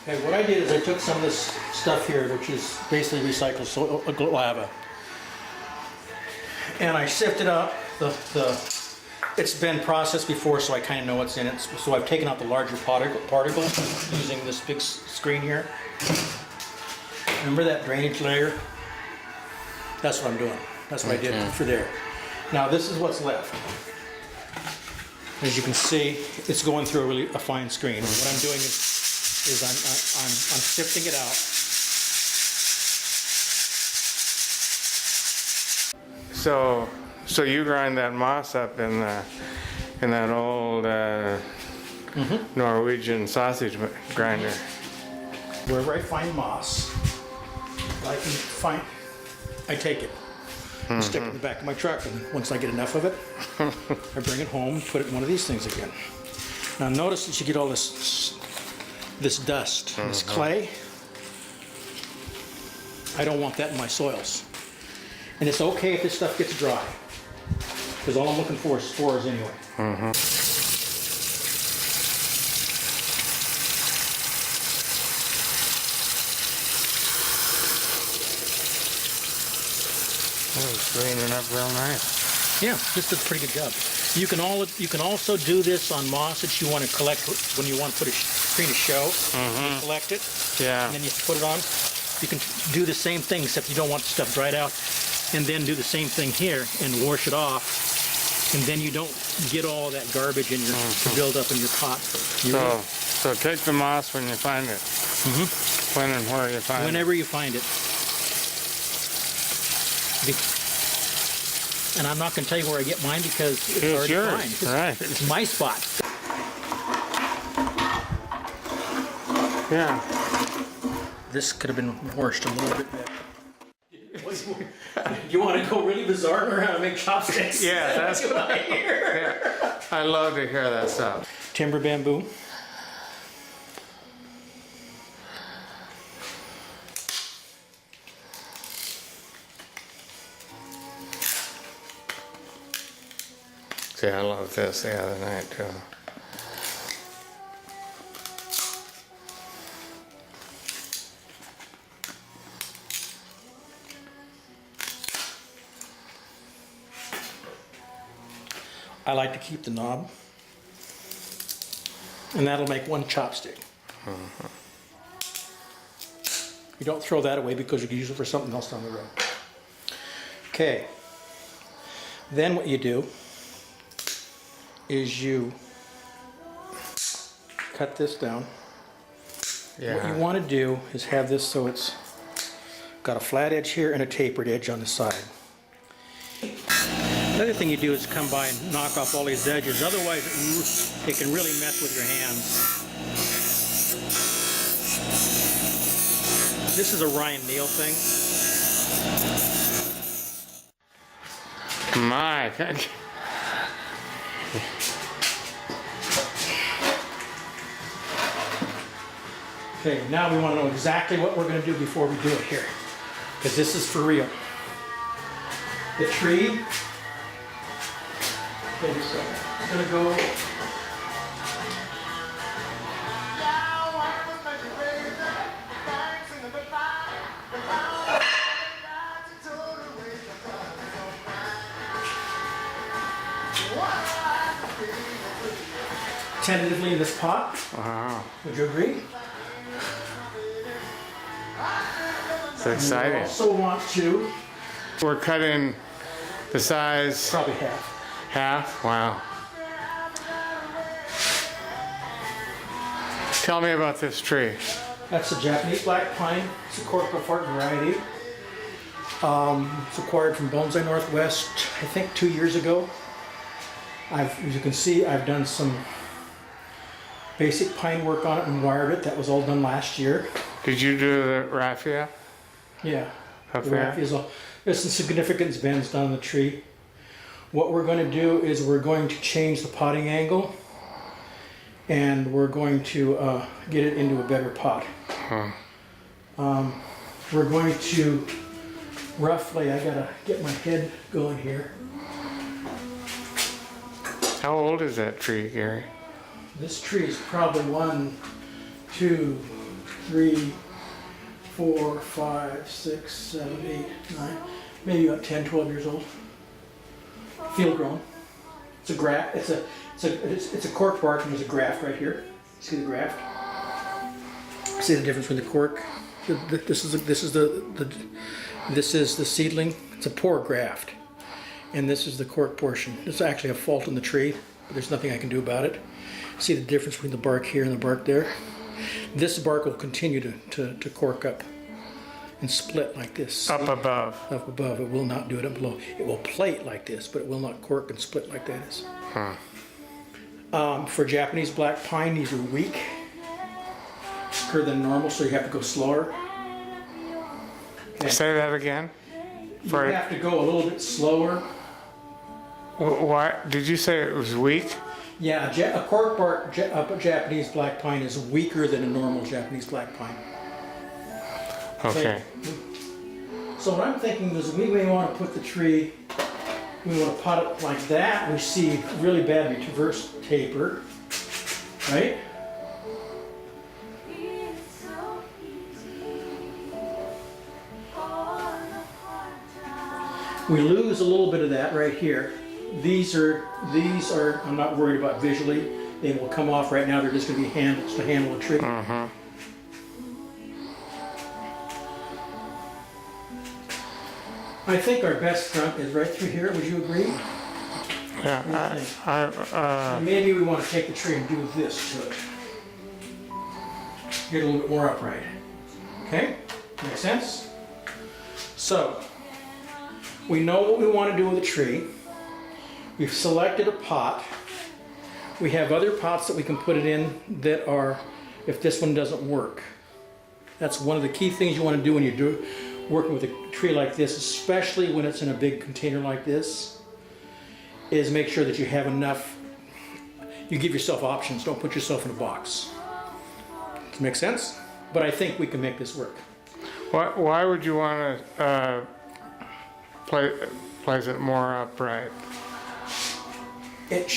Okay, what I did is I took some of this stuff here, which is basically recycled lava, and I sifted out it's been processed before, so I kind of know what's in it. So I've taken out the larger particles using this big screen here. Remember that drainage layer? That's what I'm doing. That's what I did for there. Now this is what's left. As you can see, it's going through a fine screen. What I'm doing is I'm sifting it out. So you grind that moss up in that old Norwegian sausage grinder. Wherever I find moss, I take it, and stick it in the back of my truck, and once I get enough of it, I bring it home, put it in one of these things again. Now notice that you get all this dust, this clay. I don't want that in my soils. And it's okay if this stuff gets dry, because all I'm looking for is spores anyway. Oh, it's greening up real nice. Yeah, this does a pretty good job. You can also do this on moss that you want to collect when you want to put a screen of show. You collect it, and then you put it on. You can do the same thing, except you don't want the stuff dried out, and then do the same thing here and wash it off, and then you don't get all that garbage in your build up in your pot. So take the moss when you find it. When and where you find it. Whenever you find it. And I'm not going to tell you where I get mine because it's hard to find. Right. It's my spot. Yeah. This could have been washed a little bit better. You want to go really bizarre and learn how to make chopsticks? Yeah, that's what I hear. Yeah. I love to hear that stuff. Timber bamboo. See, I loved this the other night too. I like to keep the knob, and that'll make one chopstick. You don't throw that away because you can use it for something else down the road. Okay, then what you do is you cut this down. Yeah. What you want to do is have this so it's got a flat edge here and a tapered edge on the side. The other thing you do is come by and knock off all these edges, otherwise it can really mess with your hands. This is a Ryan Neal thing. My. Okay, now we want to know exactly what we're going to do before we do it here, because this is for real. The tree. Okay, so I'm going to go. Tentatively in this pot. Wow. Would you agree? It's exciting. We also want to. We're cutting the size. Probably half. Half? Wow. Tell me about this tree. That's a Japanese black pine. It's a Cork Bark variety. It's acquired from Bonsai Northwest, I think 2 years ago. As you can see, I've done some basic pine work on it and wired it. That was all done last year. Did you do the raffia? Yeah. Up The there? raffia's all, there's some significance bends down the tree. What we're going to do is we're going to change the potting angle, and we're going to get it into a better pot. We're going to roughly, I gotta get my head going here. How old is that tree, Gary? This tree is probably 1, 2, 3, 4, 5, 6, 7, 8, 9, maybe about 10, 12 years old. Field grown. It's a graft. It's a cork bark, and there's a graft right here. See the graft? See the difference between the cork? This is the seedling. It's a poor graft, and this is the cork portion. There's actually a fault in the tree, but there's nothing I can do about it. See the difference between the bark here and the bark there? This bark will continue to cork up and split like this. Up above. Up above. It will not do it up below. It will plate like this, but it will not cork and split like that is. For Japanese black pine, these are weak, weaker than normal, so you have to go slower. Okay. Say that again. You have to go a little bit slower. Why did you say it was weak? Yeah, a cork bark Japanese black pine is weaker than a normal Japanese black pine. Okay. So what I'm thinking is we may want to put the tree, we want to pot it like that. We see really bad reverse taper, right? We lose a little bit of that right here. These are, I'm not worried about visually. They will come off right now. They're just going to be handles to handle a tree. I think our best front is right through here. Would you agree? Yeah. Maybe we want to take the tree and do this to it. Get a little bit more upright. Okay? Make sense? So, we know what we want to do with the tree. We've selected a pot. We have other pots that we can put it in that are, if this one doesn't work. That's one of the key things you want to do when you're working with a tree like this, especially when it's in a big container like this, is make sure that you have enough. You give yourself options. Don't put yourself in a box. Does that make sense? But I think we can make this work. Why would you want to place it more upright? It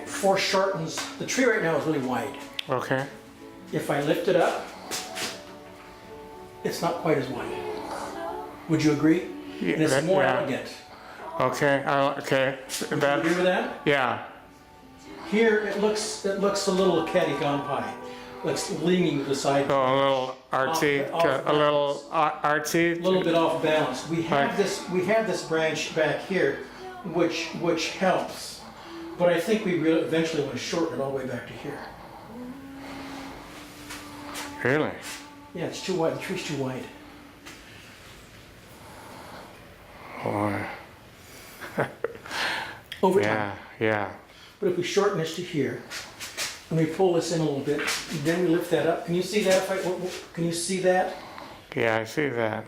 foreshortens. The tree right now is really wide. Okay. If I lift it up, it's not quite as wide. Would you agree? Yeah, and it's more elegant. Okay. Okay. Would you agree with that? Yeah. Here it looks a little catty-gonpai. Looks leaning to the side. So a little artsy. A little artsy. A little bit off balance. We have this branch back here, which helps. But I think we eventually want to shorten it all the way back to here. Really? Yeah, it's too wide. The tree's too wide. Boy. Over time. Yeah. But if we shorten this to here, and we pull this in a little bit, and then we lift that up. Can you see that? Can you see that? Yeah, I see that.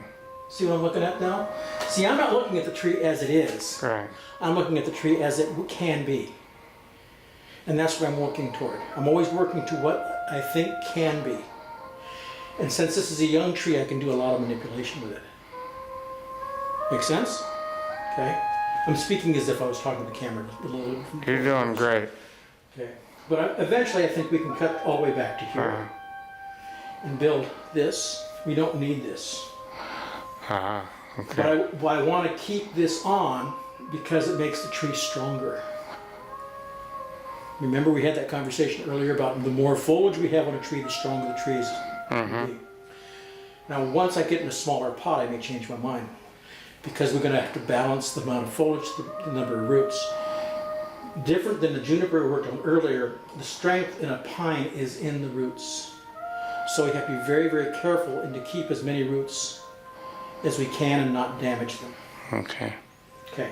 See what I'm looking at now? See, I'm not looking at the tree as it is. Right. I'm looking at the tree as it can be. And that's what I'm working toward. I'm always working to what I think can be. And since this is a young tree, I can do a lot of manipulation with it. Make sense? Okay. I'm speaking as if I was talking to the camera. You're doing great. Okay. But eventually I think we can cut all the way back to here and build this. We don't need this. Okay. But I want to keep this on because it makes the tree stronger. Remember we had that conversation earlier about the more foliage we have on a tree, the stronger the tree is. Now once I get in a smaller pot, I may change my mind because we're going to have to balance the amount of foliage, the number of roots. Different than the juniper we worked on earlier, the strength in a pine is in the roots. So we have to be very, very careful and to keep as many roots as we can and not damage them. Okay. Okay.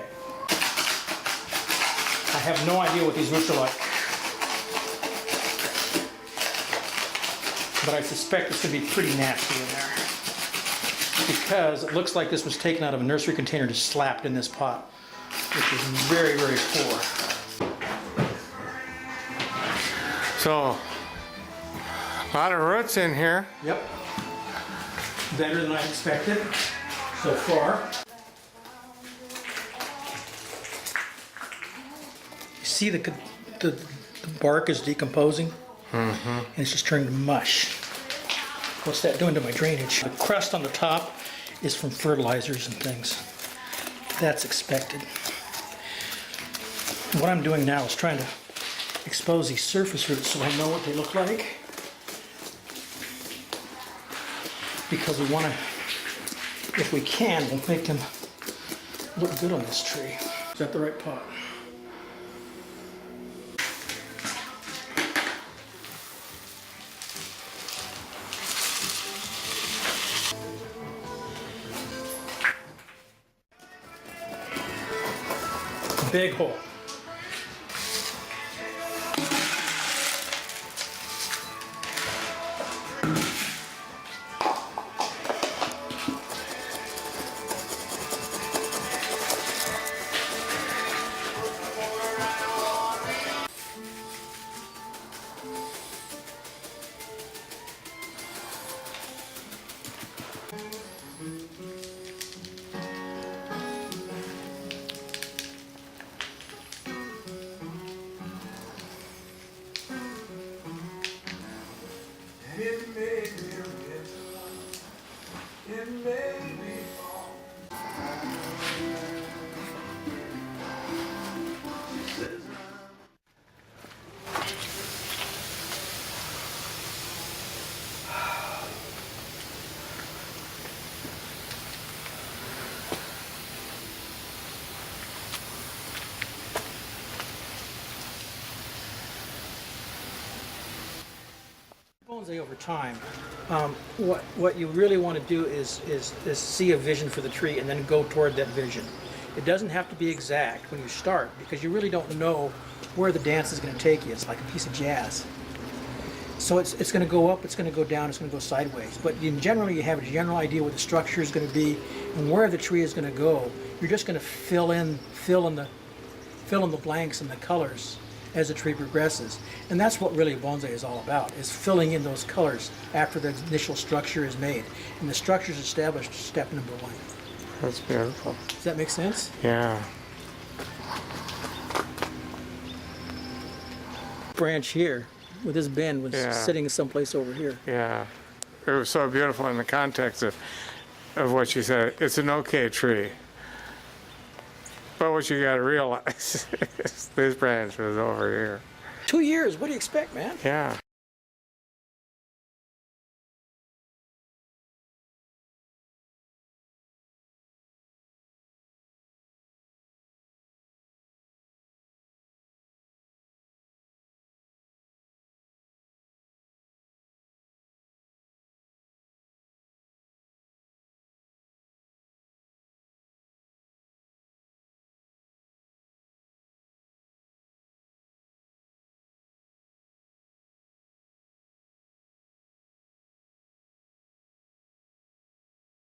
I have no idea what these roots are like. But I suspect it's going to be pretty nasty in there. Because it looks like this was taken out of a nursery container and just slapped in this pot. Which is very, very poor. So, a lot of roots in here. Yep. Better than I expected so far. You see the bark is decomposing? And it's just turning to mush. What's that doing to my drainage? The crust on the top is from fertilizers and things. That's expected. What I'm doing now is trying to expose these surface roots so I know what they look like. Because we want to, if we can, we'll make them look good on this tree. Is that the right pot? Big hole. Bonsai over time, what you really want to do is see a vision for the tree and then go toward that vision. It doesn't have to be exact when you start because you really don't know where the dance is going to take you. It's like a piece of jazz. So it's going to go up, it's going to go down, it's going to go sideways. But in general, you have a general idea what the structure is going to be and where the tree is going to go. You're just going to fill in the blanks and the colors as the tree progresses. And that's what really bonsai is all about, is filling in those colors after the initial structure is made. And the structure is established, step number one. That's beautiful. Does that make sense? Yeah. Branch here with this bend was sitting someplace over here. Yeah. It was so beautiful in the context of what you said. It's an okay tree. But what you got to realize is this branch was over here. 2 years, what do you expect, man? Yeah.